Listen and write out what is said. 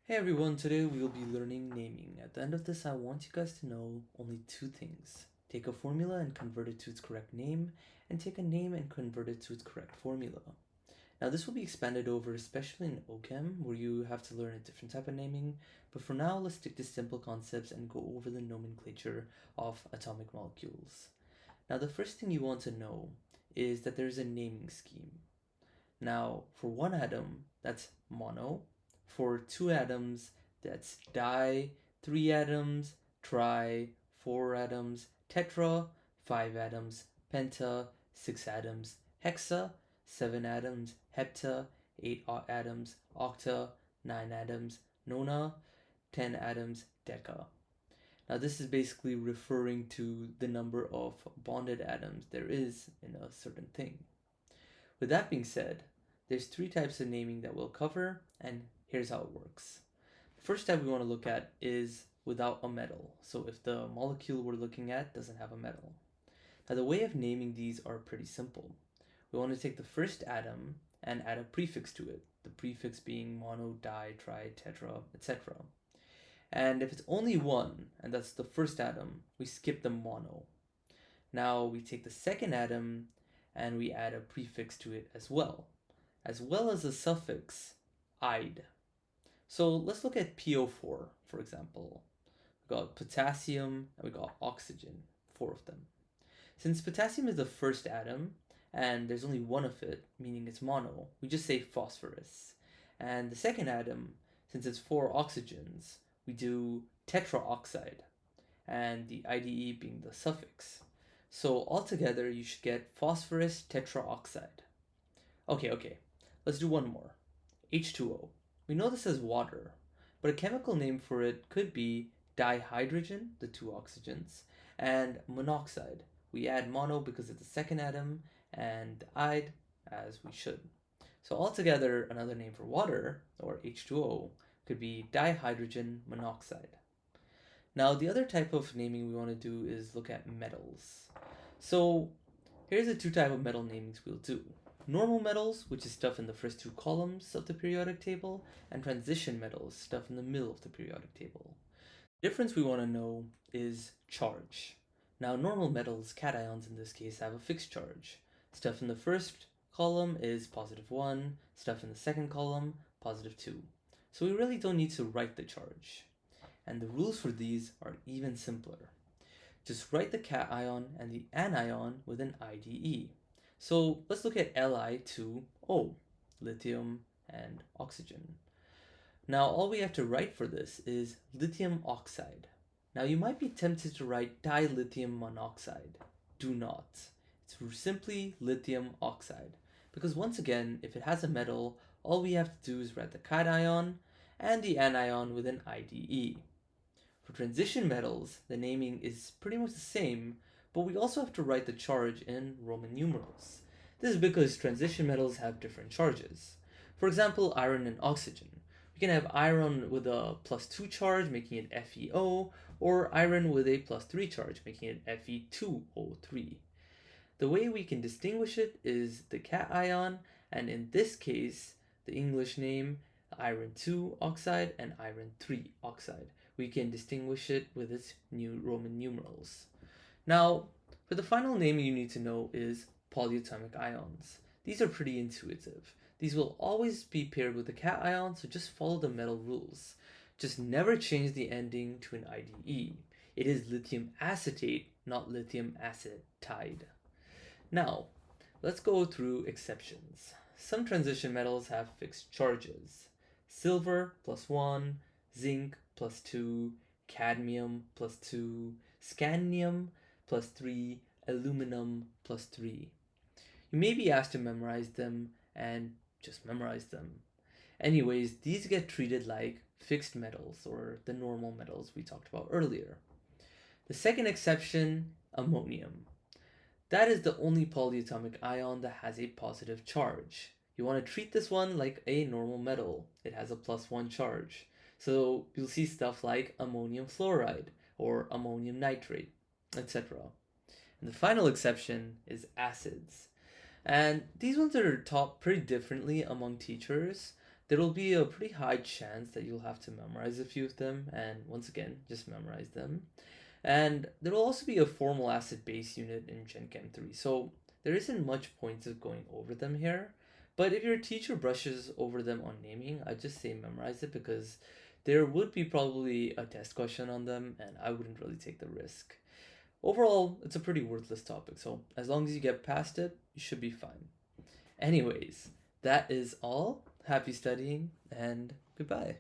Hey everyone, today we will be learning naming. At the end of this, I want you guys to know only two things. Take a formula and convert it to its correct name, and take a name and convert it to its correct formula. Now this will be expanded over, especially in OChem, where you have to learn a different type of naming, but for now let's stick to simple concepts and go over the nomenclature of atomic molecules. Now the first thing you want to know is that there is a naming scheme. Now, for one atom, that's mono. For two atoms, that's di. Three atoms, tri. Four atoms, tetra. Five atoms, penta. Six atoms, hexa. Seven atoms, hepta. Eight atoms, octa. Nine atoms, nona. 10 atoms, deca. Now, this is basically referring to the number of bonded atoms there is in a certain thing. With that being said, there's three types of naming that we'll cover, and here's how it works. The first type we want to look at is without a metal. So if the molecule we're looking at doesn't have a metal. Now the way of naming these are pretty simple. We want to take the first atom and add a prefix to it, the prefix being mono, di, tri, tetra, etc. And if it's only one, and that's the first atom, we skip the mono. Now we take the second atom and we add a prefix to it as well as a suffix "ide". So let's look at PO4, for example. We got potassium and we got oxygen, four of them. Since potassium is the first atom and there's only one of it, meaning it's mono, we just say phosphorus. And the second atom, since it's four oxygens, we do tetraoxide, and the IDE being the suffix. So altogether, you should get phosphorus tetraoxide. Okay, let's do one more. H2O. We know this as water, but a chemical name for it could be dihydrogen, the two oxygens, and monoxide. We add mono because it's the second atom, and ide as we should. So altogether, another name for water, or H2O, could be dihydrogen monoxide. Now, the other type of naming we want to do is look at metals. So here's the two type of metal namings we'll do. Normal metals, which is stuff in the first two columns of the periodic table, and transition metals, stuff in the middle of the periodic table. The difference we want to know is charge. Now, normal metals, cations in this case, have a fixed charge. Stuff in the first column is +1, stuff in the second column, +2. So we really don't need to write the charge. And the rules for these are even simpler. Just write the cation and the anion with an IDE. So let's look at Li2O, lithium and oxygen. Now all we have to write for this is lithium oxide. Now you might be tempted to write dilithium monoxide. Do not. It's simply lithium oxide. Because once again, if it has a metal, all we have to do is write the cation and the anion with an IDE. For transition metals, the naming is pretty much the same, but we also have to write the charge in Roman numerals. This is because transition metals have different charges. For example, iron and oxygen. We can have iron with a +2 charge, making it FeO, or iron with a +3 charge, making it Fe2O3. The way we can distinguish it is the cation, and in this case, the English name, iron 2 oxide and iron 3 oxide. We can distinguish it with its new Roman numerals. Now, for the final name you need to know is polyatomic ions. These are pretty intuitive. These will always be paired with a cation, so just follow the metal rules. Just never change the ending to an IDE. It is lithium acetate, not lithium acetate. Now, let's go through exceptions. Some transition metals have fixed charges. Silver +1, zinc +2, cadmium +2, scandium +3, aluminum +3. You may be asked to memorize them, and just memorize them. Anyways, these get treated like fixed metals, or the normal metals we talked about earlier. The second exception, ammonium. That is the only polyatomic ion that has a positive charge. You want to treat this one like a normal metal. It has a +1 charge. So you'll see stuff like ammonium fluoride or ammonium nitrate, etc. And the final exception is acids. And these ones are taught pretty differently among teachers, There will be a pretty high chance that you'll have to memorize a few of them, and once again, just memorize them. And there will also be a formal acid base unit in Gen Chem 3, so there isn't much point of going over them here. But if your teacher brushes over them on naming, I just say memorize it because there would be probably a test question on them, and I wouldn't really take the risk. Overall, it's a pretty worthless topic, so as long as you get past it, you should be fine. Anyways, that is all. Happy studying, and goodbye.